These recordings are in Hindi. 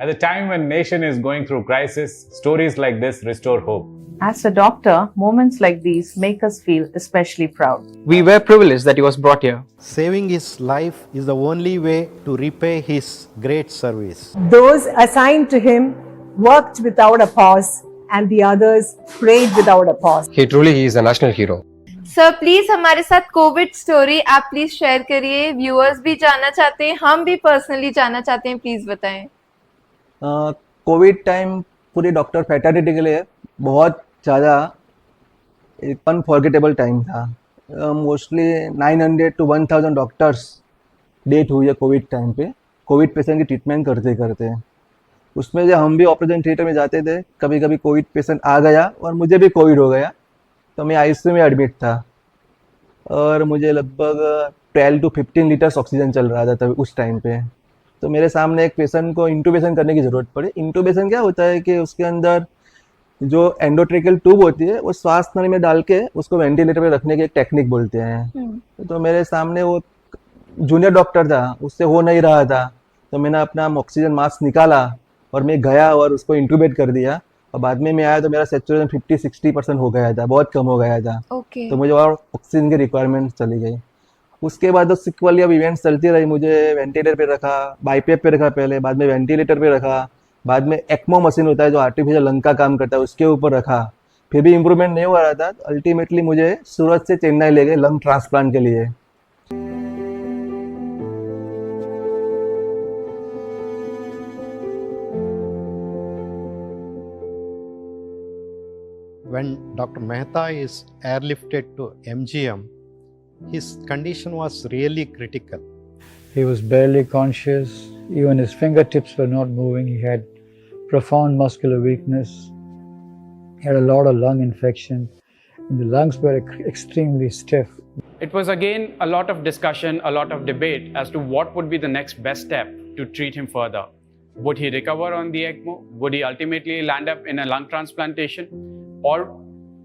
At the time when nation is going through crisis, stories like this restore hope. As a doctor, moments like these make us feel especially proud. We were privileged that he was brought here. Saving his life is the only way to repay his great service. Those assigned to him worked without a pause, and the others prayed without a pause. He truly is a national hero. Sir please हमारे साथ कोविड स्टोरी आप प्लीज शेयर करिए, व्यूअर्स भी जानना चाहते हैं, हम भी पर्सनली जानना चाहते हैं, प्लीज बताएं। कोविड टाइम पूरी डॉक्टर फैटर्निटी के लिए बहुत ज़्यादा एक अनफॉरगेटेबल टाइम था। मोस्टली 900 to 1000 डॉक्टर्स डेथ हुई है कोविड टाइम पे, कोविड पेशेंट की ट्रीटमेंट करते करते। उसमें जब हम भी ऑपरेशन थिएटर में जाते थे, कभी कभी कोविड पेशेंट आ गया और मुझे भी कोविड हो गया, तो मैं आईसीयू में एडमिट था और मुझे लगभग 12 to 15 लीटर्स ऑक्सीजन चल रहा था तब उस टाइम पे। तो मेरे सामने एक पेशेंट को इंटूबेशन करने की ज़रूरत पड़ी। इंटूबेशन क्या होता है कि उसके अंदर जो एंडोट्रेकियल ट्यूब होती है वो श्वास नली में डाल के उसको वेंटिलेटर पे रखने की एक टेक्निक बोलते हैं। तो मेरे सामने वो जूनियर डॉक्टर था, उससे हो नहीं रहा था, तो मैंने अपना ऑक्सीजन मास्क निकाला और मैं गया और उसको इंटूबेट कर दिया। और बाद में मैं आया तो मेरा सैचुरेशन 50-60% हो गया था, बहुत कम हो गया था। तो मुझे और ऑक्सीजन की रिक्वायरमेंट चली गई। उसके बाद तो सिक्वली अब इवेंट्स चलती रही, मुझे वेंटिलेटर पे रखा, बाईपेप पे रखा पहले, बाद में वेंटिलेटर पे रखा, बाद में एक्मो मशीन होता है जो आर्टिफिशियल लंग का काम करता है उसके ऊपर रखा, फिर भी इम्प्रूवमेंट नहीं हो रहा था। अल्टीमेटली मुझे सूरत से चेन्नई ले गए लंग ट्रांसप्लांट के लिए। When Dr. Mehta is airlifted to MGM, his condition was really critical. He was barely conscious, even his fingertips were not moving. He had profound muscular weakness. He had a lot of lung infection, and the lungs were extremely stiff. It was again a lot of discussion, a lot of debate as to what would be the next best step to treat him further. Would he recover on the ECMO? Would he ultimately land up in a lung transplantation? Or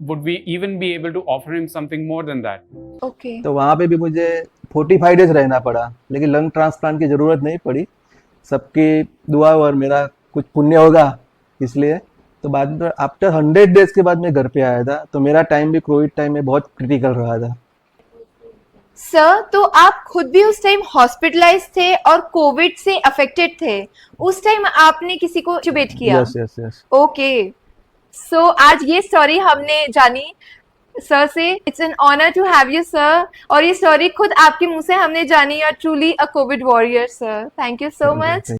would we even be able to offer him something more than that? Okay. तो वहाँ पे भी मुझे 45 डेज रहना पड़ा, लेकिन लंग ट्रांसप्लांट की ज़रूरत नहीं पड़ी। सबकी दुआ और मेरा कुछ पुण्य होगा इसलिए। तो बाद में आफ्टर 100 डेज के बाद मैं घर पे आया था, तो मेरा टाइम भी कोविड टाइम में बहुत क्रिटिकल रहा था। सर तो आप खुद भी उस टाइम हॉस्पिटलाइज थे और कोविड से अफेक्टेड थे, उस टाइम आपने किसी को इंट्यूबेट किया? यस। ओके, सो आज ये स्टोरी हमने जानी सर से। It's an honour to have you sir, और ये स्टोरी खुद आपके मुंह से हमने जानी। You are truly a COVID warrior sir. Thank you so much.